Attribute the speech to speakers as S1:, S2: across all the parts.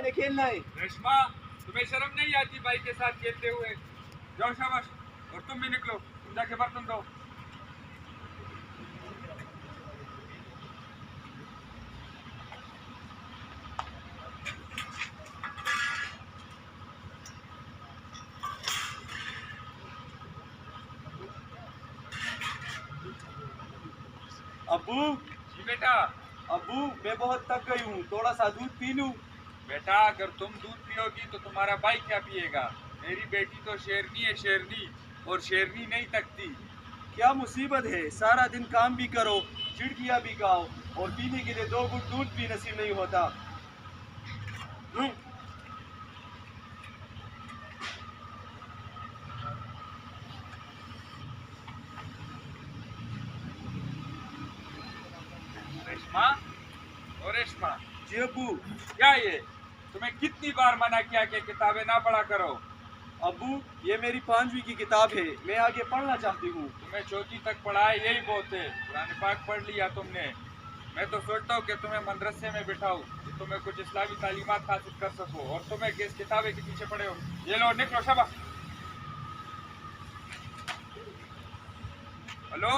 S1: मैंने खेलना है।
S2: रेशमा, तुम्हें शर्म नहीं आती भाई के साथ खेलते हुए? जाओ शाबाश। और तुम भी निकलो, तुम जाके बर्तन धो।
S1: अब्बू,
S2: जी बेटा।
S1: अब्बू मैं बहुत थक गई हूँ, थोड़ा सा दूध पी लूँ?
S2: बेटा, अगर तुम दूध पियोगी तो तुम्हारा भाई क्या पिएगा? मेरी बेटी तो शेरनी है, शेरनी, और शेरनी नहीं थकती।
S1: क्या मुसीबत है, सारा दिन काम भी करो, चिड़किया भी खाओ, और पीने के लिए 2 घूंट दूध भी नसीब नहीं होता।
S2: रेशमा, ओ रेशमा,
S1: जी अब्बू।
S2: क्या ये? तुम्हें कितनी बार मना किया कि किताबें ना पढ़ा करो?
S1: अब्बू, ये मेरी 5वीं की किताब है, मैं आगे पढ़ना चाहती हूँ।
S2: तुम्हें चौथी तक पढ़ा है, यही बहुत है। कुरान पाक पढ़ लिया तुमने। मैं तो सोचता हूँ कि तुम्हें मदरसे में बिठाऊं, कि तुम्हें कुछ इस्लामी तालीमात हासिल कर सको, और तुम्हें किस किताबें के पीछे पड़े हो? ये लो, निकलो शाबाश। हेलो,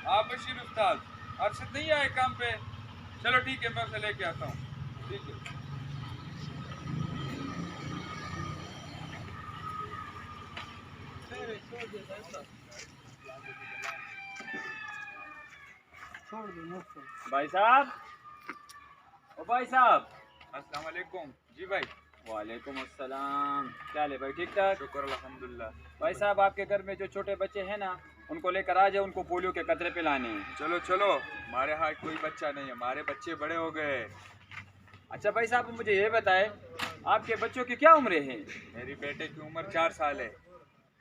S2: हाँ बशीर उस्ताद, अरशद नहीं आए काम पे? चलो ठीक है, मैं उसे लेके आता हूँ। ठीक है।
S3: भाई साहब, ओ भाई साहब।
S2: अस्सलाम वालेकुम। जी भाई।
S3: वालेकुम अस्सलाम। क्या हाल है भाई, ठीक ठाक?
S2: शुक्र अल्हम्दुलिल्लाह।
S3: भाई साहब, आपके घर में जो छोटे बच्चे हैं ना, उनको लेकर आ जाए, उनको पोलियो के कतरे पिलाने हैं।
S2: चलो चलो, हमारे यहाँ कोई बच्चा नहीं है, हमारे बच्चे बड़े हो गए।
S3: अच्छा भाई साहब, मुझे ये बताएं, आपके बच्चों की क्या उम्र है?
S2: मेरी बेटे की उम्र 4 साल है।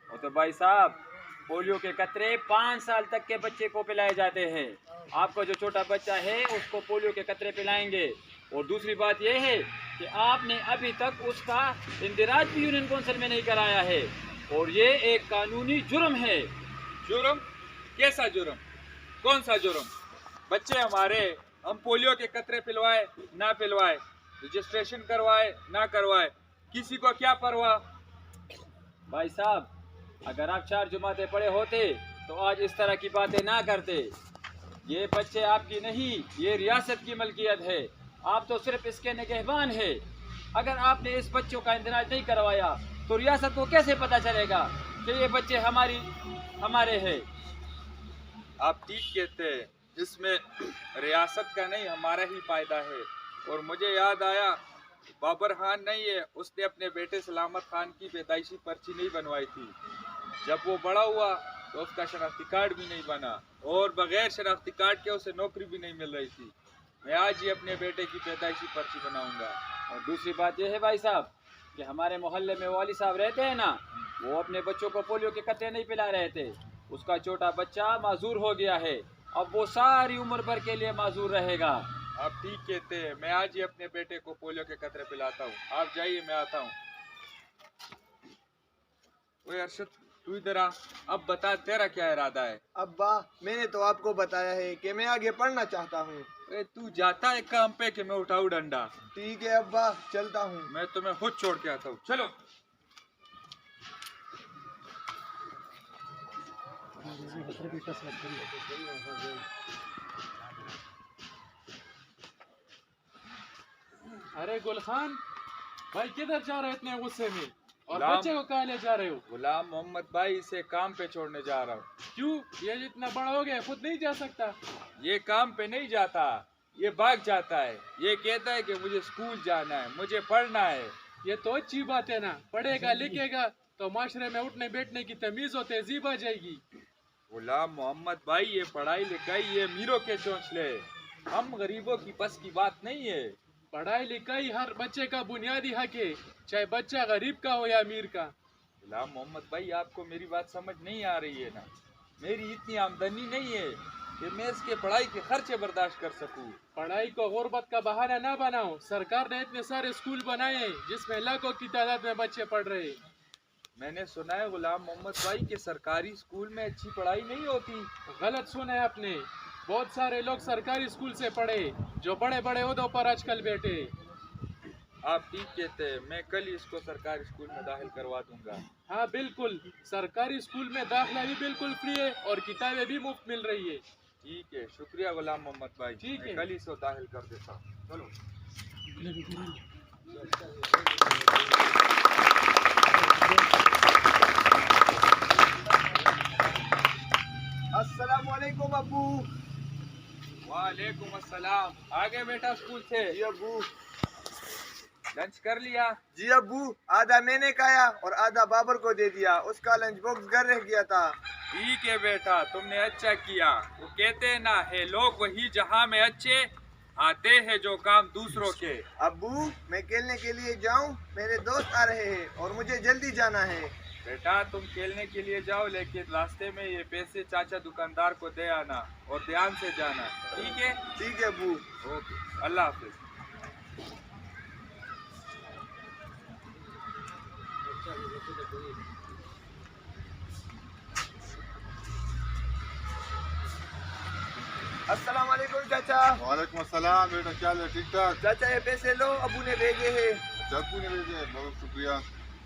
S3: वो तो भाई साहब, पोलियो के कतरे 5 साल तक के बच्चे को पिलाए जाते हैं। आपका जो छोटा बच्चा है उसको पोलियो के कतरे पिलाएंगे। और दूसरी बात यह है कि आपने अभी तक उसका इंदिराज भी यूनियन काउंसिल में नहीं कराया है, और ये एक कानूनी जुर्म है।
S2: जुर्म? कैसा जुर्म? कौन सा जुर्म? बच्चे हमारे, हम पोलियो के कतरे पिलवाए ना पिलवाए, रजिस्ट्रेशन करवाए ना करवाए, किसी को क्या परवाह?
S3: भाई साहब, अगर आप 4 जुमाते पढ़े होते तो आज इस तरह की बातें ना करते। ये बच्चे आपकी नहीं, ये रियासत की मलकियत है। आप तो सिर्फ इसके निगहबान है। अगर आपने इस बच्चों का इंतजाम नहीं करवाया तो रियासत को कैसे पता चलेगा कि ये बच्चे हमारे हैं?
S2: आप ठीक कहते हैं, इसमें रियासत का नहीं हमारा ही फायदा है। और मुझे याद आया, बाबर खान नहीं है, उसने अपने बेटे सलामत खान की पैदाइशी पर्ची नहीं बनवाई थी। जब वो बड़ा हुआ तो उसका शनाख्ती कार्ड भी नहीं बना, और बगैर शनाख्ती कार्ड के उसे नौकरी भी नहीं मिल रही थी। मैं आज ही अपने बेटे की पैदाइशी पर्ची बनाऊंगा।
S3: और दूसरी बात यह है भाई साहब कि हमारे मोहल्ले में वाली साहब रहते हैं ना, वो अपने बच्चों को पोलियो के कतरे नहीं पिला रहे थे। उसका छोटा बच्चा माजूर हो गया है, अब वो सारी उम्र भर के लिए माजूर रहेगा।
S2: आप ठीक कहते हैं, मैं आज ही अपने बेटे को पोलियो के कतरे पिलाता हूँ। आप जाइए, मैं आता हूँ। ओए अरशद, तू इधर आ। अब बता, तेरा क्या इरादा है?
S1: अब्बा, मैंने तो आपको बताया है कि मैं आगे पढ़ना चाहता हूँ।
S2: ओए, तू जाता है काम पे कि मैं उठाऊँ डंडा?
S1: ठीक है अब्बा, चलता हूँ।
S2: मैं तुम्हें खुद छोड़ के आता हूँ। चलो।
S4: अरे गुलखान भाई, किधर जा रहे हो इतने गुस्से में? और
S2: गुलाम।
S4: बच्चे को कहाँ ले जा रहे हो?
S2: गुलाम मोहम्मद भाई, इसे काम पे छोड़ने जा रहा हूँ।
S4: क्यों? ये जितना बड़ा हो गया खुद नहीं जा सकता?
S2: ये काम पे नहीं जाता, ये भाग जाता है। ये कहता है कि मुझे स्कूल जाना है, मुझे पढ़ना है।
S4: ये तो अच्छी बात है ना, पढ़ेगा लिखेगा तो माशरे में उठने बैठने की तमीज और तहजीब आ जाएगी।
S2: गुलाम मोहम्मद भाई, ये पढ़ाई लिखाई ये अमीरों के चौंचले, हम गरीबों की बस की बात नहीं है।
S4: पढ़ाई लिखाई हर बच्चे का बुनियादी हक है, चाहे बच्चा गरीब का हो या अमीर का।
S2: गुलाम मोहम्मद भाई, आपको मेरी बात समझ नहीं आ रही है ना? मेरी इतनी आमदनी नहीं है कि मैं इसके पढ़ाई के खर्चे बर्दाश्त कर सकूं।
S4: पढ़ाई को गुर्बत का बहाना ना बनाओ। सरकार ने इतने सारे स्कूल बनाए हैं जिसमें लाखों की तादाद में बच्चे पढ़ रहे हैं।
S2: मैंने सुना है गुलाम मोहम्मद भाई के सरकारी स्कूल में अच्छी पढ़ाई नहीं होती।
S4: गलत सुना है आपने। बहुत सारे लोग सरकारी स्कूल से पढ़े जो बड़े बड़े ओहदों पर आजकल बैठे।
S2: आप ठीक कहते हैं, मैं कल ही इसको सरकारी स्कूल में दाखिल करवा दूंगा।
S4: हाँ बिल्कुल, सरकारी स्कूल में दाखिला भी बिल्कुल फ्री है और किताबें भी मुफ्त मिल रही है।
S2: ठीक है, शुक्रिया गुलाम मोहम्मद भाई,
S4: ठीक
S2: मैं
S4: है।
S2: कल ही इसको दाखिल कर देता हूँ। चलो।
S1: अस्सलाम वालेकुम अबू।
S2: वालेकुम अस्सलाम। आगे बेटा स्कूल से
S1: जी अबू।
S2: लंच कर लिया?
S1: जी अबू, आधा मैंने खाया और आधा बाबर को दे दिया, उसका लंच बॉक्स घर रह गया था।
S2: ठीक है बेटा, तुमने अच्छा किया। वो कहते ना है लोग वही जहाँ में अच्छे आते हैं जो काम दूसरों के।
S1: अबू, मैं खेलने के लिए जाऊं? मेरे दोस्त आ रहे हैं और मुझे जल्दी जाना है।
S2: बेटा तुम खेलने के लिए जाओ, लेकिन रास्ते में ये पैसे चाचा दुकानदार को दे आना और ध्यान से जाना, ठीक है?
S1: ठीक है अबू।
S2: ओके, अल्लाह हाफिज।
S1: अस्सलाम वालेकुम चाचा।
S5: वालेकुम अस्सलाम बेटा, क्या हाल है? ठीक ठाक?
S1: चाचा ये पैसे लो, अबू ने भेजे हैं।
S5: जग्गू ने भेजे, बहुत शुक्रिया।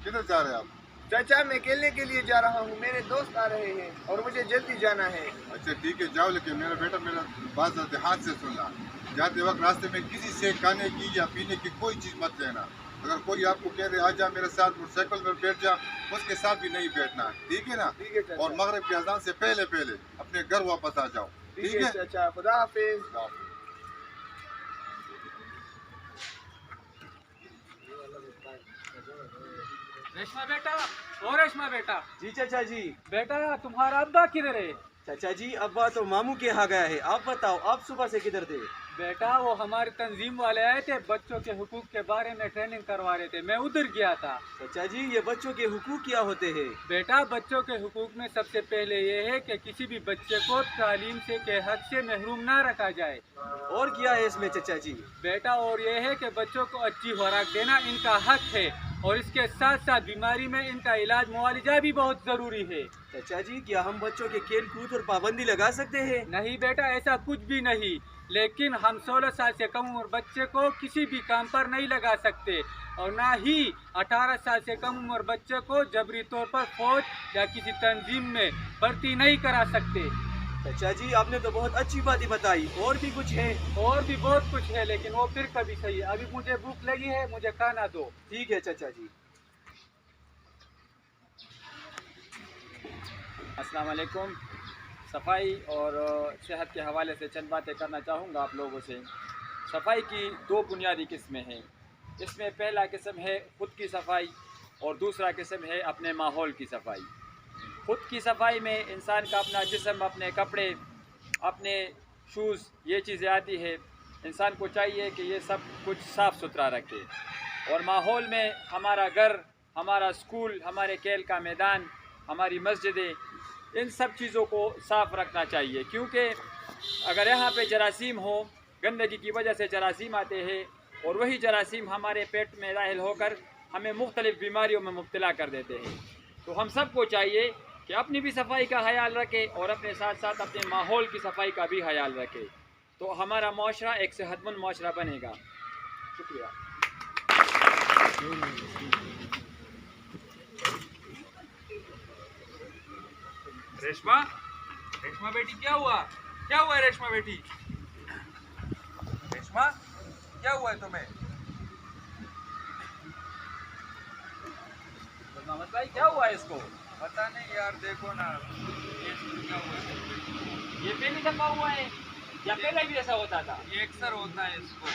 S5: किधर जा रहे हैं आप?
S1: चाचा मैं खेलने के लिए जा रहा हूँ, मेरे दोस्त आ रहे हैं और मुझे जल्दी जाना है।
S5: अच्छा ठीक है, जाओ, लेकिन मेरा बेटा मेरा बात ध्यान से सुनना। जाते वक्त रास्ते में किसी से खाने की या पीने की कोई चीज़ मत लेना। अगर कोई आपको कह रहे आ जा मेरे साथ मोटरसाइकिल पर बैठ जा, उसके साथ भी नहीं बैठना, ठीक है ना?
S1: ठीक है चाचा।
S5: और मगरिब की अजान से पहले पहले अपने घर वापस आ जाओ,
S1: ठीक है चाचा, खुदा हाफिज।
S4: रेशमा बेटा, ओ रेशमा बेटा,
S1: जी चाचा जी।
S4: बेटा तुम्हारा अब्बा किधर है?
S1: चाचा जी अब्बा तो मामू के यहाँ गया है, आप बताओ आप सुबह से किधर थे?
S4: बेटा वो हमारी तंजीम वाले आए थे, बच्चों के हुकूक के बारे में ट्रेनिंग करवा रहे थे, मैं उधर गया था।
S1: चाचा जी ये बच्चों के हुकूक क्या होते हैं?
S4: बेटा बच्चों के हुकूक में सबसे पहले ये है कि किसी भी बच्चे को तालीम से के हक से महरूम ना रखा जाए।
S1: और क्या है इसमें चाचा जी?
S4: बेटा और ये है कि बच्चों को अच्छी खुराक देना इनका हक है और इसके साथ साथ बीमारी में इनका इलाज मुआवजा भी बहुत जरूरी है।
S1: चाचा जी क्या हम बच्चों के खेल कूद और पाबंदी लगा सकते हैं?
S4: नहीं बेटा ऐसा कुछ भी नहीं, लेकिन हम 16 साल से कम उम्र बच्चे को किसी भी काम पर नहीं लगा सकते और ना ही 18 साल से कम उम्र बच्चे को जबरी तौर पर फौज या किसी तंजीम में भर्ती नहीं करा सकते।
S1: चाचा जी आपने तो बहुत अच्छी बातें बताई, और भी कुछ है?
S4: और भी बहुत कुछ है लेकिन वो फिर कभी सही है, अभी मुझे भूख लगी है, मुझे खाना दो।
S1: ठीक है चाचा जी।
S3: अस्सलाम वालेकुम। सफाई और सेहत के हवाले से चंद बातें करना चाहूँगा आप लोगों से। सफाई की दो बुनियादी किस्में हैं। इसमें पहला किस्म है खुद की सफाई और दूसरा किस्म है अपने माहौल की सफाई। खुद की सफाई में इंसान का अपना जिस्म, अपने कपड़े, अपने शूज़, ये चीज़ें आती है। इंसान को चाहिए कि ये सब कुछ साफ़ सुथरा रखे। और माहौल में हमारा घर, हमारा स्कूल, हमारे खेल का मैदान, हमारी मस्जिदें, इन सब चीज़ों को साफ़ रखना चाहिए, क्योंकि अगर यहाँ पे जरासीम हो, गंदगी की वजह से जरासीम आते हैं और वही जरासीम हमारे पेट में दाखिल होकर हमें मुख्तलिफ़ बीमारियों में मुब्तला कर देते हैं। तो हम सबको चाहिए कि अपनी भी सफाई का ख्याल रखें और अपने साथ साथ अपने माहौल की सफाई का भी ख्याल रखें, तो हमारा माशरा एक सेहतमंद माशरा बनेगा। शुक्रिया।
S2: रेशमा, रेशमा बेटी क्या हुआ? क्या हुआ है रेशमा बेटी? रेशमा क्या हुआ है तुम्हें?
S3: मोहम्मद भाई क्या हुआ है इसको?
S2: पता नहीं यार, देखो ना ये क्या हुआ है।
S3: ये पहली दफा हुआ है या पहले भी ऐसा होता था?
S2: ये अक्सर होता है इसको।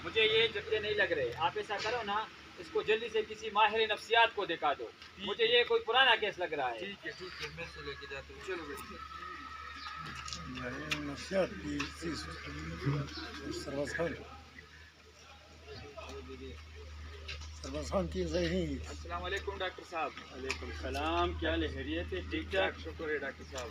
S3: मुझे ये झटके नहीं लग रहे। आप ऐसा करो ना, इसको जल्दी से किसी माहिर नफ्सियात को दिखा दो। मुझे ये कोई पुराना केस लग रहा है।
S2: ठीक है, मैं से लेके जाता हूँ। चलो बेटी।
S6: नफसियात की सरवज खान की सही।
S3: अस्सलाम वालेकुम डॉक्टर साहब। वालेकुम सलाम, क्या खैरियत है? ठीक ठाक,
S2: शुक्र है डॉक्टर साहब।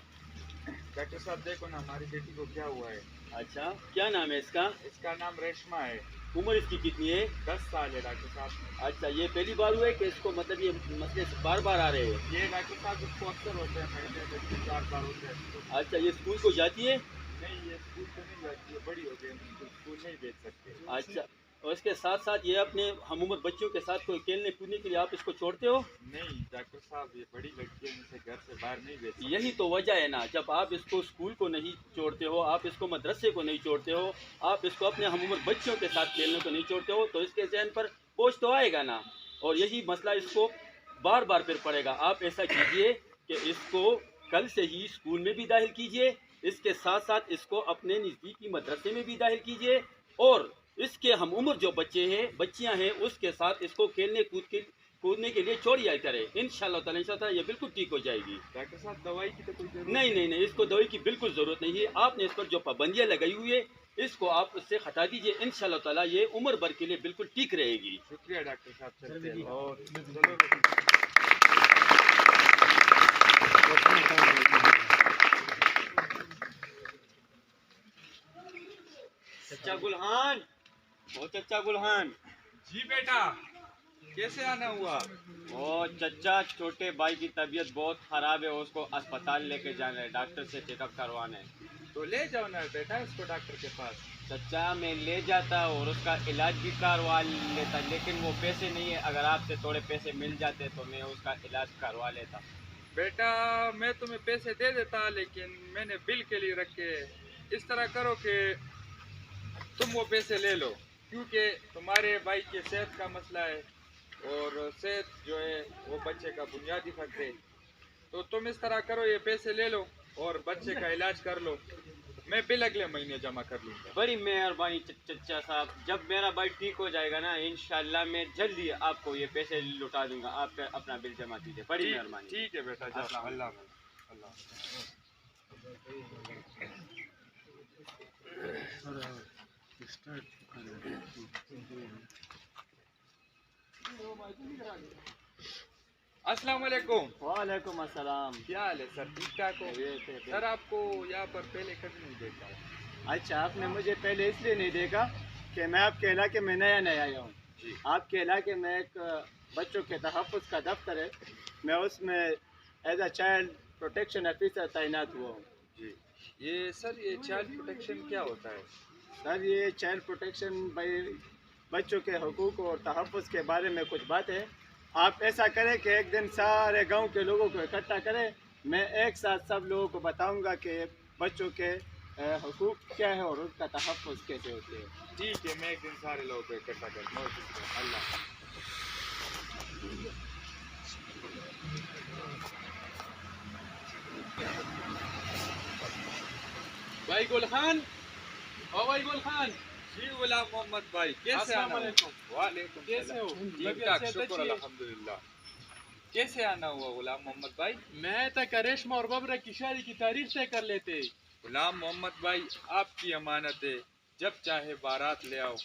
S2: डॉक्टर साहब देखो ना, हमारी बेटी को क्या हुआ है।
S3: अच्छा क्या नाम है इसका?
S2: इसका नाम रेशमा है।
S3: उम्र इसकी कितनी है?
S2: 10 साल है डॉक्टर साहब।
S3: अच्छा, ये पहली बार हुआ है कि इसको मतलब ये मसले बार बार आ रहे हैं?
S2: ये डॉक्टर साहब इसको अक्सर होते हैं, महीने में 4 बार होते हैं।
S3: अच्छा, ये स्कूल को जाती है?
S2: नहीं, ये स्कूल तो नहीं जाती है, बड़ी हो गई, स्कूल नहीं भेज सकते।
S3: अच्छा,
S6: اور اس کے ساتھ ساتھ یہ اپنے ہم عمر بچوں کے ساتھ کوئی کھیلنے کودنے کے لیے آپ اس کو چھوڑتے ہو؟
S2: نہیں ڈاکٹر صاحب، یہ بڑی لڑکی ہے، ان سے گھر سے باہر نہیں بھیج سکتے۔
S6: یہی تو وجہ ہے نا، جب آپ اس کو اسکول کو نہیں چھوڑتے ہو، آپ اس کو مدرسے کو نہیں چھوڑتے ہو، آپ اس کو اپنے ہم عمر بچوں کے ساتھ کھیلنے کو نہیں چھوڑتے ہو، تو اس کے ذہن پر بوجھ تو آئے گا نا، اور یہی مسئلہ اس کو بار بار پھر پڑے گا۔ آپ ایسا کیجئے کہ اس کو کل سے ہی اسکول میں بھی داخل کیجئے، اس کے ساتھ ساتھ اس کو اپنے نزدیکی مدرسے میں بھی داخل کیجئے، اور اس کے ہم عمر جو بچے ہیں بچیاں ہیں اس کے ساتھ اس کو کھیلنے کودنے کے لیے چھوڑیا کرے۔ انشاءاللہ تعالی یہ بالکل ٹھیک ہو جائے گی۔
S2: ڈاکٹر صاحب دوائی کی تو کوئی ضرورت
S6: نہیں، اس کو دوائی کی بالکل ضرورت نہیں ہے۔ آپ نے اس پر جو پابندیاں لگائی ہوئی ہے اس کو آپ اس سے ہٹا دیجئے، انشاءاللہ تعالی یہ عمر بھر کے لیے بالکل ٹھیک رہے گی۔
S2: شکریہ ڈاکٹر صاحب، چلتے ہیں۔
S6: اور چچا گلہان، چچا گلہان،
S2: جی بیٹا، کیسے آنا ہوا؟
S6: چچا چھوٹے بھائی کی طبیعت بہت خراب ہے، اس کو اسپتال لے کے جانا ہے، ڈاکٹر سے چیک اپ کروانا ہے۔
S2: تو لے جاؤ نا بیٹا اس کو ڈاکٹر کے پاس۔
S6: چچا میں لے جاتا اور اس کا علاج بھی کروا لیتا، لیکن وہ پیسے نہیں ہے، اگر آپ سے تھوڑے پیسے مل جاتے تو میں اس کا علاج کروا لیتا۔
S2: بیٹا میں تمہیں پیسے دے دیتا، لیکن میں نے بل کے لیے رکھے۔ اس طرح کرو کہ تم وہ پیسے لے لو، کیونکہ تمہارے بھائی کی صحت کا مسئلہ ہے، اور صحت جو ہے وہ بچے کا بنیادی فرض ہے۔ تو تم اس طرح کرو، یہ پیسے لے لو اور بچے کا علاج کر لو، میں بل اگلے مہینے جمع کر لوں گا۔
S6: بڑی مہربانی چچا صاحب، جب میرا بھائی ٹھیک ہو جائے گا نا انشاءاللہ میں جلدی آپ کو یہ پیسے لوٹا دوں گا، آپ اپنا بل جمع کیجیے، بڑی مہربانی۔
S2: ٹھیک ہے بیٹا، جاؤ، اللہ حافظ۔ اللہ السلام علیکم۔
S6: وعلیکم السلام۔
S2: کیا حال ہے سر؟ ٹھیک ٹھاک ہو؟ سر آپ کو یہاں پر پہلے کبھی نہیں دیکھا ہوں۔
S7: اچھا، آپ نے مجھے پہلے اس لیے نہیں دیکھا کہ میں آپ کے علاقے میں نیا آیا ہوں۔ آپ کے علاقے میں ایک بچوں کے تحفظ کا دفتر ہے، میں اس میں as a child protection officer تعینات ہوا ہوں۔
S2: جی، یہ سر یہ چائلڈ پروٹیکشن کیا ہوتا ہے؟
S7: سر یہ چائلڈ پروٹیکشن بچوں کے حقوق اور تحفظ کے بارے میں کچھ بات ہے۔ آپ ایسا کریں کہ ایک دن سارے گاؤں کے لوگوں کو اکٹھا کریں، میں ایک ساتھ سب لوگوں کو بتاؤں گا کہ بچوں کے حقوق کیا ہے اور ان کا تحفظ کیسے ہوتے ہیں۔
S2: ٹھیک ہے، میں ایک دن سارے لوگوں کو اکٹھا کرتا ہوں۔ اللہ
S4: بھائی گل خان، او بھائی گل خان،
S2: جی غلام محمد بھائی، کیسے
S4: السلام
S2: آنا
S4: علیکم۔
S2: ہوا؟ وعلیکم
S4: کیسے ہو؟
S2: ٹھیک ٹھاک، شکر الحمدللہ۔ کیسے آنا ہوا غلام محمد بھائی؟
S4: میں تک ریشما اور ببرا کی شادی کی تاریخ طے کر لیتے۔
S2: غلام محمد بھائی آپ کی امانت ہے، جب چاہے بارات لے آؤ۔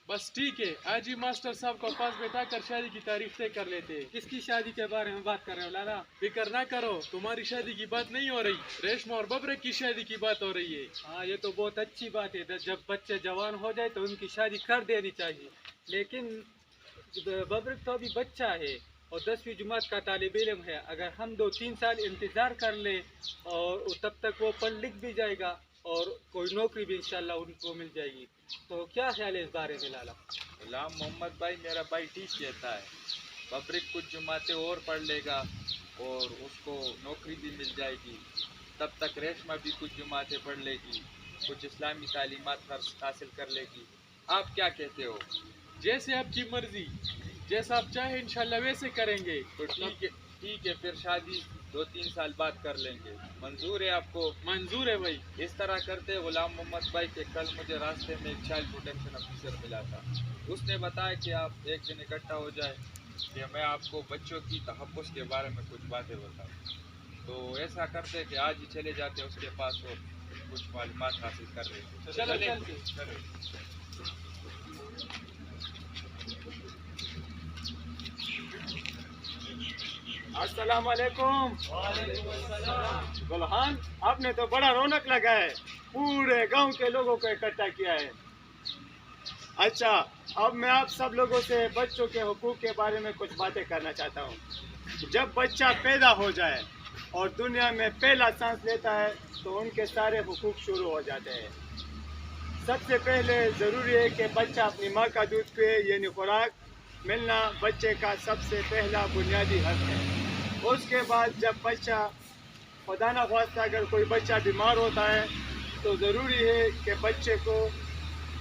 S4: بس ٹھیک ہے، آج ہی ماسٹر صاحب کو پاس بیٹھا کر شادی کی تاریخ طے کر لیتے۔ کس کی شادی کے بارے میں بات کر رہے ہو لالا؟ فکر نہ کرو، تمہاری شادی کی بات نہیں ہو رہی، ریشما اور ببرے کی شادی کی بات ہو رہی ہے۔ ہاں یہ تو بہت اچھی بات ہے، جب بچے جوان ہو جائے تو ان کی شادی کر دینی چاہیے، لیکن ببرک تو ابھی بچہ ہے اور 10ویں جماعت کا طالب علم ہے، اگر ہم 2-3 سال انتظار کر لیں اور تب تک وہ پڑھ لکھ بھی جائے گا اور کوئی نوکری بھی انشاءاللہ ان کو مل جائے گی، تو کیا خیال ہے اس بارے میں لالا؟
S2: غلام محمد بھائی میرا بھائی ٹھیک کہتا ہے، ببرک کچھ جماعتیں اور پڑھ لے گا اور اس کو نوکری بھی مل جائے گی، تب تک ریشما بھی کچھ جماعتیں پڑھ لے گی، کچھ اسلامی تعلیمات حاصل کر لے گی۔ آپ کیا کہتے ہو؟
S4: جیسے آپ کی مرضی، جیسا آپ چاہیں انشاءاللہ ویسے کریں گے۔
S2: تو ٹھیک ہے، پھر شادی 2-3 سال بعد کر لیں گے، منظور ہے آپ کو؟
S4: منظور ہے بھائی۔
S2: اس طرح کرتے غلام محمد بھائی کہ کل مجھے راستے میں ایک چائلڈ پروٹیکشن آفیسر ملا تھا، اس نے بتایا کہ آپ ایک دن اکٹھا ہو جائے کہ میں آپ کو بچوں کی تحفظ کے بارے میں کچھ باتیں بتاؤں، تو ایسا کرتے کہ آج ہی چلے جاتے اس کے پاس اور کچھ معلومات حاصل کر لیتے۔
S4: چلو
S2: چلیں؟
S4: چلتے۔
S7: السلام علیکم۔ گلحان، آپ نے تو بڑا رونق لگا ہے، پورے گاؤں کے لوگوں کو اکٹھا کیا ہے۔ اچھا، اب میں آپ سب لوگوں سے بچوں کے حقوق کے بارے میں کچھ باتیں کرنا چاہتا ہوں۔ جب بچہ پیدا ہو جائے اور دنیا میں پہلا سانس لیتا ہے تو ان کے سارے حقوق شروع ہو جاتے ہیں۔ سب سے پہلے ضروری ہے کہ بچہ اپنی ماں کا دودھ پیے، یعنی خوراک ملنا بچے کا سب سے پہلا بنیادی حق ہے۔ اس کے بعد جب بچہ خدا نخواستہ اگر کوئی بچہ بیمار ہوتا ہے تو ضروری ہے کہ بچے کو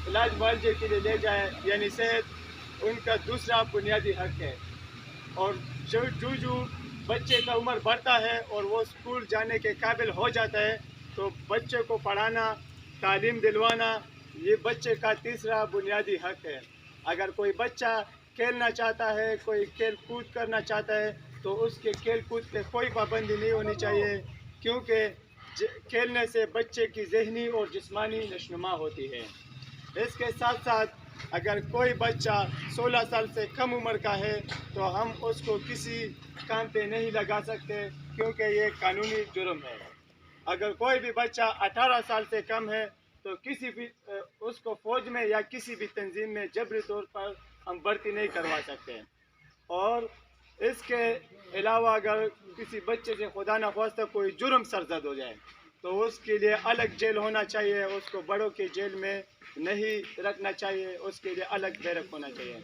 S7: علاج معالجے کے لیے لے جائے، یعنی صحت ان کا دوسرا بنیادی حق ہے۔ اور جو بچے کا عمر بڑھتا ہے اور وہ اسکول جانے کے قابل ہو جاتا ہے تو بچے کو پڑھانا، تعلیم دلوانا یہ بچے کا تیسرا بنیادی حق ہے۔ اگر کوئی بچہ کھیلنا چاہتا ہے، کوئی کھیل کود کرنا چاہتا ہے تو اس کے کھیل کود پہ کوئی پابندی نہیں ہونی چاہیے، کیونکہ کھیلنے سے بچے کی ذہنی اور جسمانی نشوونما ہوتی ہے۔ اس کے ساتھ ساتھ اگر کوئی بچہ 16 سال سے کم عمر کا ہے تو ہم اس کو کسی کام پہ نہیں لگا سکتے، کیونکہ یہ قانونی جرم ہے۔ اگر کوئی بھی بچہ 18 سال سے کم ہے تو کسی بھی اس کو فوج میں یا کسی بھی تنظیم میں جبری طور پر ہم بھرتی نہیں کروا سکتے۔ اور اس کے علاوہ اگر کسی بچے سے خدا نخواستہ کوئی جرم سرزد ہو جائے تو اس کے لیے الگ جیل ہونا چاہیے، اس کو بڑوں کے جیل میں نہیں رکھنا چاہیے، اس کے لیے الگ بیرک ہونا چاہیے۔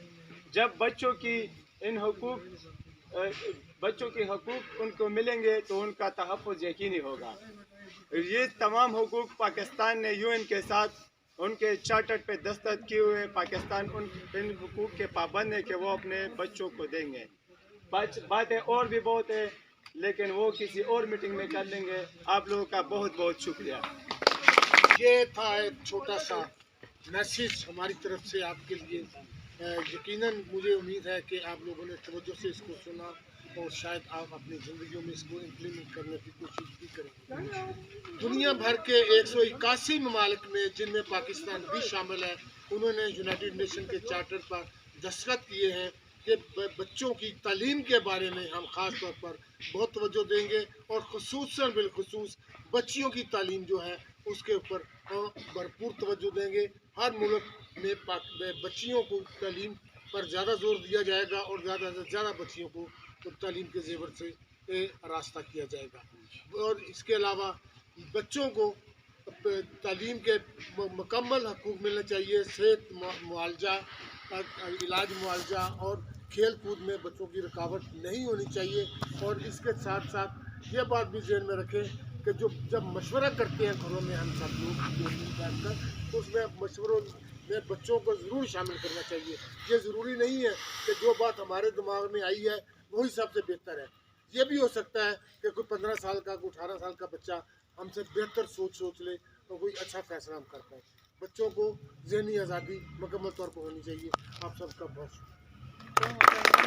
S7: جب بچوں کی حقوق ان کو ملیں گے تو ان کا تحفظ یقینی ہوگا۔ یہ تمام حقوق پاکستان نے UN کے ساتھ ان کے چارٹر پہ دستخط کیے ہوئے، پاکستان ان حقوق کے پابند ہے کہ وہ اپنے بچوں کو دیں گے۔ باتیں اور بھی بہت ہیں لیکن وہ کسی اور میٹنگ میں کر لیں گے۔ آپ لوگوں کا بہت بہت شکریہ۔
S8: یہ تھا ایک چھوٹا سا میسیج ہماری طرف سے آپ کے لیے۔ یقیناً مجھے امید ہے کہ آپ لوگوں نے توجہ سے اس کو سنا اور شاید آپ اپنی زندگیوں میں اس کو امپلیمنٹ کرنے کی کوشش بھی کریں۔ دنیا بھر کے 181 ممالک میں، جن میں پاکستان بھی شامل ہے، انہوں نے یونائٹڈ نیشن کے چارٹر پر دستخط کیے ہیں کہ بچوں کی تعلیم کے بارے میں ہم خاص طور پر بہت توجہ دیں گے، اور خصوصاً بالخصوص بچیوں کی تعلیم جو ہے اس کے اوپر بھرپور توجہ دیں گے۔ ہر ملک میں بچیوں کو تعلیم پر زیادہ زور دیا جائے گا اور زیادہ سے زیادہ بچیوں کو تعلیم کے زیور سے راستہ کیا جائے گا۔ اور اس کے علاوہ بچوں کو تعلیم کے مکمل حقوق ملنے چاہیے، صحت معالجہ، علاج معالجہ اور کھیل کود میں بچوں کی رکاوٹ نہیں ہونی چاہیے۔ اور اس کے ساتھ ساتھ یہ بات بھی ذہن میں رکھیں کہ جب مشورہ کرتے ہیں گھروں میں ہم سب لوگ بیٹھ کر، تو اس میں مشوروں میں بچوں کو ضرور شامل کرنا چاہیے۔ یہ ضروری نہیں ہے کہ جو بات ہمارے دماغ میں آئی ہے وہی سب سے بہتر ہے۔ یہ بھی ہو سکتا ہے کہ کوئی 15 سال کا، کوئی 18 سال کا بچہ ہم سے بہتر سوچ لے تو کوئی اچھا فیصلہ ہم کر پائیں۔ بچوں کو ذہنی آزادی مکمل طور پر ہونی چاہیے۔ آپ سب کا بہت شکریہ۔